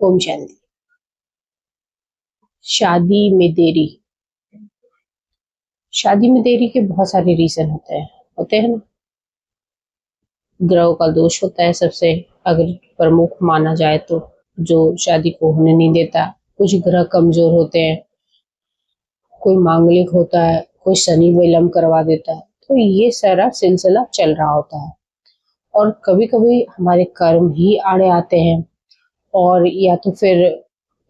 ओम शांति। शादी में देरी। शादी में देरी के बहुत सारे रीजन होते हैं ना। ग्रहों का दोष होता है सबसे अगर प्रमुख माना जाए तो, जो शादी को होने नहीं देता। कुछ ग्रह कमजोर होते हैं, कोई मांगलिक होता है, कोई शनि विलंब करवा देता है। तो ये सारा सिलसिला चल रहा होता है और कभी कभी हमारे कर्म ही आड़े आते हैं, और या तो फिर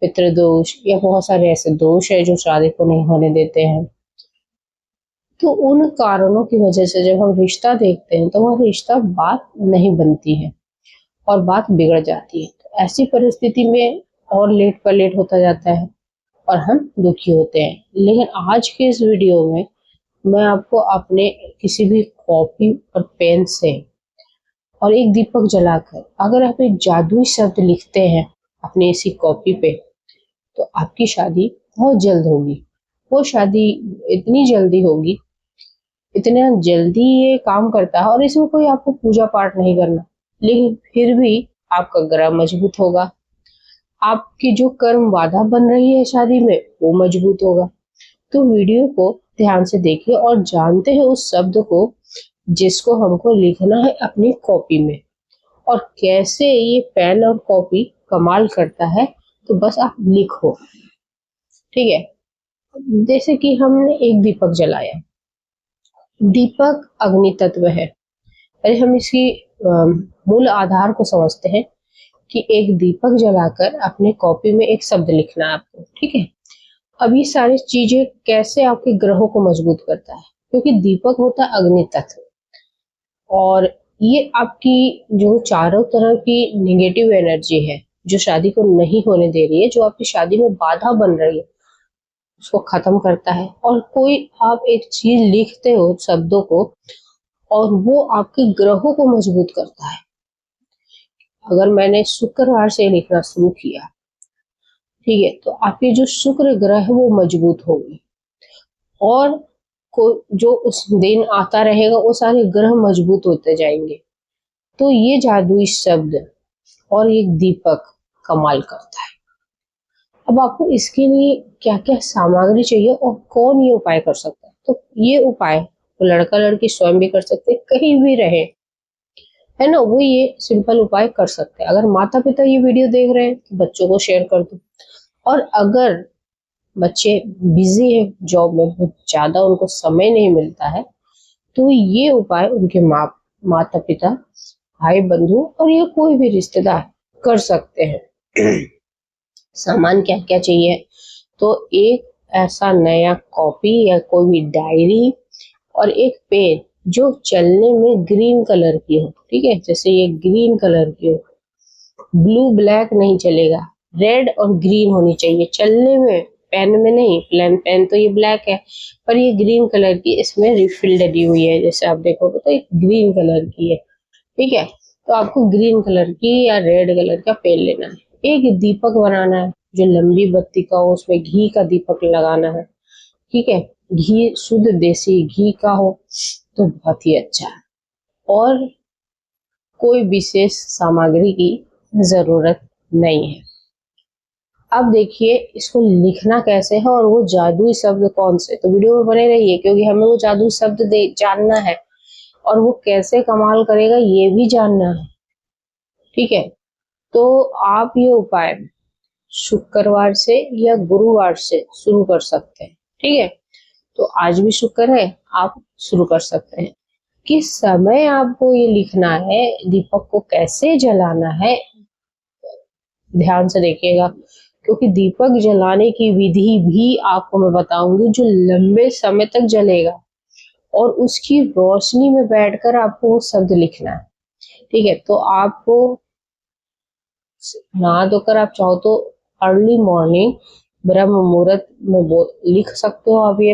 पितृदोष या बहुत सारे ऐसे दोष है जो शादी को नहीं होने देते हैं। तो उन कारणों की वजह से जब हम रिश्ता देखते हैं तो वह रिश्ता बात नहीं बनती है और बात बिगड़ जाती है। तो ऐसी परिस्थिति में और लेट पर लेट होता जाता है और हम दुखी होते हैं। लेकिन आज के इस वीडियो में मैं आपको अपने किसी भी कॉपी और पेन से और एक दीपक जलाकर अगर आप एक जादुई शब्द लिखते हैं अपनी इसी कॉपी पे, तो आपकी शादी बहुत जल्द होगी। वो शादी इतनी जल्दी होगी, इतना जल्दी ये काम करता है, और इसमें कोई आपको पूजा पाठ नहीं करना, लेकिन फिर भी आपका ग्रह मजबूत होगा। आपकी जो कर्म बाधा बन रही है शादी में वो मजबूत होगा। तो वीडियो को ध्यान से देखिए और जानते हैं उस शब्द को जिसको हमको लिखना है अपनी कॉपी में, और कैसे ये पेन और कॉपी कमाल करता है। तो बस आप लिखो, ठीक है। जैसे कि हमने एक दीपक जलाया। दीपक अग्नि तत्व है। अरे हम इसकी मूल आधार को समझते हैं कि एक दीपक जलाकर अपने कॉपी में एक शब्द लिखना है आपको, ठीक है। अब ये सारी चीजें कैसे आपके ग्रहों को मजबूत करता है, क्योंकि दीपक होता है अग्नि तत्व, और ये आपकी जो चारों तरफ की निगेटिव एनर्जी है जो शादी को नहीं होने दे रही है, जो आपकी शादी में बाधा बन रही है, उसको खत्म करता है। और कोई आप एक चीज लिखते हो शब्दों को और वो आपके ग्रहों को मजबूत करता है। अगर मैंने शुक्रवार से लिखना शुरू किया, ठीक है, तो आपके जो शुक्र ग्रह है वो मजबूत होंगे, और को जो उस दिन आता रहेगा वो सारे ग्रह मजबूत होते जाएंगे। तो ये जादुई शब्द और एक दीपक कमाल करता है। अब आपको इसके लिए क्या क्या सामग्री चाहिए और कौन ये उपाय कर सकता है, तो ये उपाय तो लड़का लड़की स्वयं भी कर सकते हैं, कहीं भी रहे, है ना। वो ये सिंपल उपाय कर सकते हैं। अगर माता पिता ये वीडियो देख रहे हैं तो बच्चों को शेयर कर दो, और अगर बच्चे बिजी है जॉब में, बहुत ज्यादा उनको समय नहीं मिलता है, तो ये उपाय उनके माता पिता, भाई बंधु और ये कोई भी रिश्तेदार कर सकते हैं। सामान क्या क्या चाहिए, तो एक ऐसा नया कॉपी या कोई भी डायरी और एक पेन जो चलने में ग्रीन कलर की हो, ठीक है। जैसे ये ग्रीन कलर की हो, ब्लू ब्लैक नहीं चलेगा, रेड और ग्रीन होनी चाहिए चलने में, पेन में नहीं। पेन तो ये ब्लैक है, पर ये ग्रीन कलर की इसमें रिफिल डली हुई है, जैसे आप देखोगे तो एक ग्रीन कलर की है, ठीक है। तो आपको ग्रीन कलर की या रेड कलर का पेन लेना है। एक दीपक बनाना है जो लंबी बत्ती का हो, उसमें घी का दीपक लगाना है, ठीक है। घी शुद्ध देसी घी का हो तो बहुत ही अच्छा है, और कोई विशेष सामग्री की जरूरत नहीं है। अब देखिए इसको लिखना कैसे है और वो जादुई शब्द कौन से, तो वीडियो में बने रहिए क्योंकि हमें वो जादुई शब्द जानना है और वो कैसे कमाल करेगा ये भी जानना है, ठीक है। तो आप ये उपाय शुक्रवार से या गुरुवार से शुरू कर सकते हैं, ठीक है। तो आज भी शुक्र है, आप शुरू कर सकते हैं। किस समय आपको ये लिखना है, दीपक को कैसे जलाना है, ध्यान से देखिएगा, क्योंकि दीपक जलाने की विधि भी आपको मैं बताऊंगी जो लंबे समय तक जलेगा, और उसकी रोशनी में बैठकर आपको वो शब्द लिखना है, ठीक है। तो आपको नहा धोकर आप चाहो तो अर्ली मॉर्निंग ब्रह्म मुहूर्त में लिख सकते हो आप ये,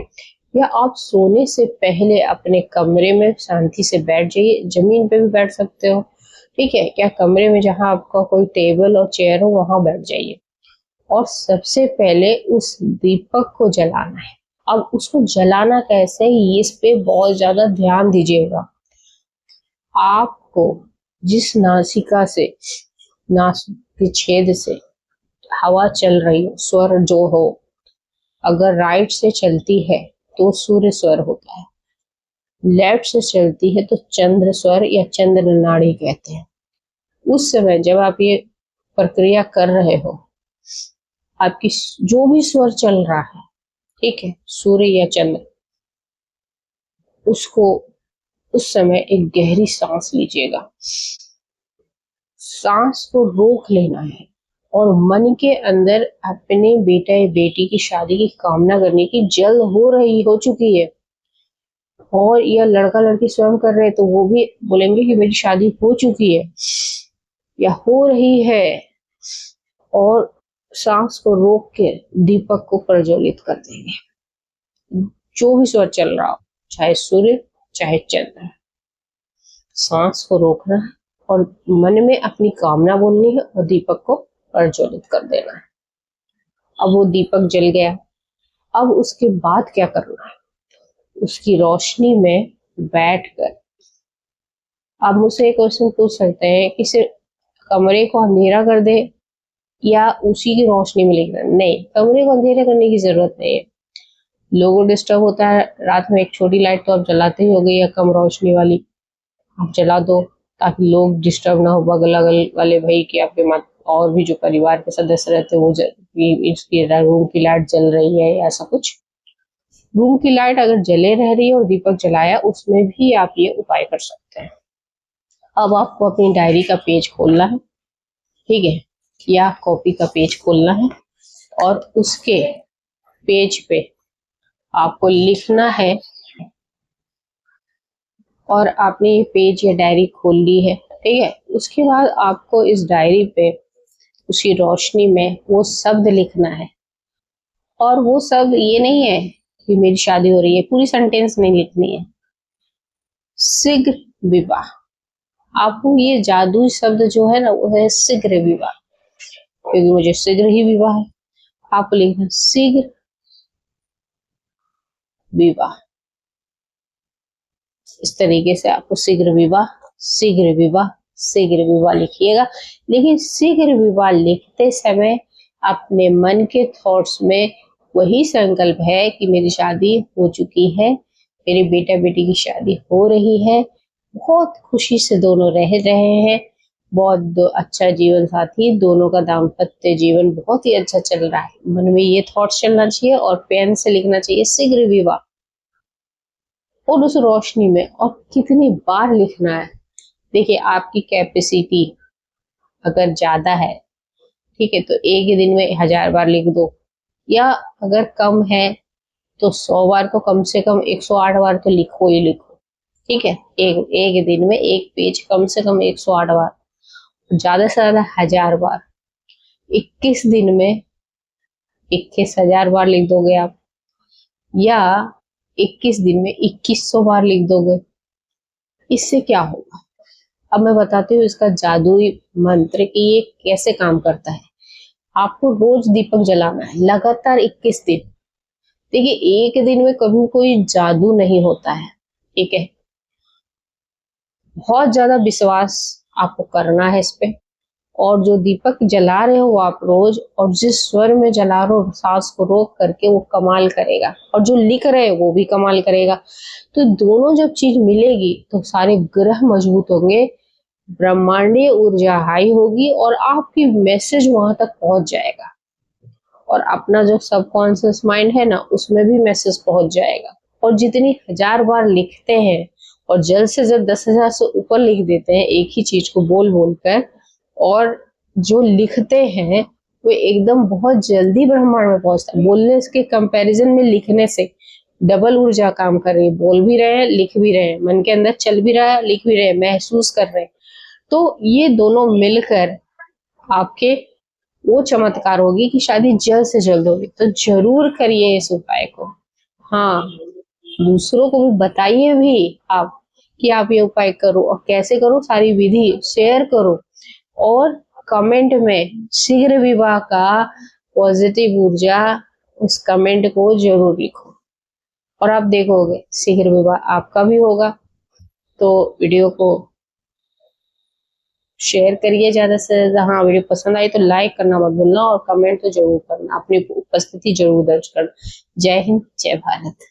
या आप सोने से पहले अपने कमरे में शांति से बैठ जाइए, जमीन पे भी बैठ सकते हो, ठीक है, क्या कमरे में जहां आपका कोई टेबल और चेयर हो वहां बैठ जाइए, और सबसे पहले उस दीपक को जलाना है। अब उसको जलाना कैसे, इस पे बहुत ज्यादा ध्यान दीजिएगा। आपको जिस नासिका से, नासिक के छेद से हवा चल रही हो, स्वर जो हो, अगर राइट से चलती है तो सूर्य स्वर होता है, लेफ्ट से चलती है तो चंद्र स्वर या चंद्र नाड़ी कहते हैं। उस समय जब आप ये प्रक्रिया कर रहे हो, आपकी जो भी स्वर चल रहा है, ठीक है, सूर्य या चंद्र, उसको उस समय एक गहरी सांस लीजिएगा। सांस को रोक लेना है और मन के अंदर अपने बेटा या बेटी की शादी की कामना करने की, जल्द हो चुकी है, और यह लड़का लड़की स्वयं कर रहे हैं तो वो भी बोलेंगे कि मेरी शादी हो चुकी है या हो रही है, और सांस को रोक के दीपक को प्रज्वलित कर देंगे। जो भी स्वर चल रहा हो, चाहे सूर्य चाहे चंद्र, सांस को रोकना है और मन में अपनी कामना बोलनी है और दीपक को प्रज्वलित कर देना है। अब वो दीपक जल गया, अब उसके बाद क्या करना है, उसकी रोशनी में बैठकर आप मुझसे एक क्वेश्चन पूछ सकते हैं कि सिर्फ कमरे को अंधेरा कर दे या उसी की रोशनी में लिखना। नहीं, कमरे को अंधेरा करने की जरूरत नहीं है। लोगों को डिस्टर्ब होता है रात में, एक छोटी लाइट तो आप जलाते ही होगे या कम रोशनी वाली आप जला दो, ताकि लोग डिस्टर्ब ना हो, बगल अगल वाले भाई के, आपके मत और भी जो परिवार के सदस्य रहते हैं वो इसकी रूम की लाइट जल रही है या ऐसा कुछ। रूम की लाइट अगर जले रह रही है और दीपक जलाया, उसमें भी आप ये उपाय कर सकते हैं। अब आपको अपनी डायरी का पेज खोलना है, ठीक है, या कॉपी का पेज खोलना है और उसके पेज पे आपको लिखना है, और आपने ये पेज या डायरी खोल ली है, ठीक है। उसके बाद आपको इस डायरी पे उसकी रोशनी में वो शब्द लिखना है, और वो शब्द ये नहीं है कि मेरी शादी हो रही है, पूरी सेंटेंस नहीं लिखनी है, शीघ्र विवाह। आपको ये जादुई शब्द जो है ना, वो है शीघ्र विवाह, क्योंकि मुझे शीघ्र ही विवाह है। आपको लिखना शीघ्र विवाह, इस तरीके से आपको शीघ्र विवाह, शीघ्र विवाह, शीघ्र विवाह लिखिएगा। लेकिन शीघ्र विवाह लिखते समय अपने मन के थॉट्स में वही संकल्प है कि मेरी शादी हो चुकी है, मेरे बेटा बेटी की शादी हो रही है, बहुत खुशी से दोनों रह रहे हैं, बहुत अच्छा जीवन साथी, दोनों का दाम्पत्य जीवन बहुत ही अच्छा चल रहा है। मन में ये थॉट्स चलना चाहिए और पेन से लिखना चाहिए शीघ्र विवाह, और उस रोशनी में, और कितनी बार लिखना है। देखिए, आपकी कैपेसिटी अगर ज्यादा है, ठीक है, तो एक ही दिन में 1000 बार लिख दो, या अगर कम है तो 100 बार, तो कम से कम 108 बार तो लिखो ही लिखो, ठीक है। एक दिन में एक पेज कम से कम 108 बार, ज्यादा से ज्यादा 1000 बार। 21 दिन में 21,000 बार लिख दोगे आप, या 21 दिन में 2100 बार लिख दोगे। इससे क्या होगा, अब मैं बताती हूँ इसका जादुई मंत्र कि ये कैसे काम करता है। आपको रोज दीपक जलाना है, लगातार 21 दिन। देखिए, एक दिन में कभी कोई जादू नहीं होता है, ठीक है। बहुत ज्यादा विश्वास आपको करना है इस पे, और जो दीपक जला रहे हो आप रोज, और जिस स्वर में जला रहे हो सांस को रोक करके, वो कमाल करेगा, और जो लिख रहे हो वो भी कमाल करेगा। तो दोनों जब चीज मिलेगी तो सारे ग्रह मजबूत होंगे, ब्रह्मांडीय ऊर्जा हाई होगी, और आपकी मैसेज वहां तक पहुंच जाएगा, और अपना जो सबकॉन्शियस माइंड है ना, उसमें भी मैसेज पहुंच जाएगा। और जितनी 1000 बार लिखते हैं और जल्द से जल्द 10,000 से ऊपर लिख देते हैं एक ही चीज को बोल बोल कर, और जो लिखते हैं वो एकदम बहुत जल्दी ब्रह्मांड में पहुंचता है। बोलने के कंपैरिजन में लिखने से डबल ऊर्जा काम कर रही है, बोल भी रहे हैं, लिख भी रहे हैं, मन के अंदर चल भी रहा है, लिख भी रहे हैं, महसूस कर रहे हैं। तो ये दोनों मिलकर आपके वो चमत्कार होगी कि शादी जल्द से जल्द होगी। तो जरूर करिए इस उपाय को। हाँ, दूसरों को भी बताइए भी आप कि आप ये उपाय करो, और कैसे करो सारी विधि शेयर करो, और कमेंट में शीघ्र विवाह का पॉजिटिव ऊर्जा उस कमेंट को जरूर लिखो, और आप देखोगे शीघ्र विवाह आपका भी होगा। तो वीडियो को शेयर करिए ज्यादा से ज्यादा। हाँ, वीडियो पसंद आई तो लाइक करना मत भूलना और कमेंट तो जरूर करना, अपनी उपस्थिति जरूर दर्ज करना। जय हिंद, जय भारत।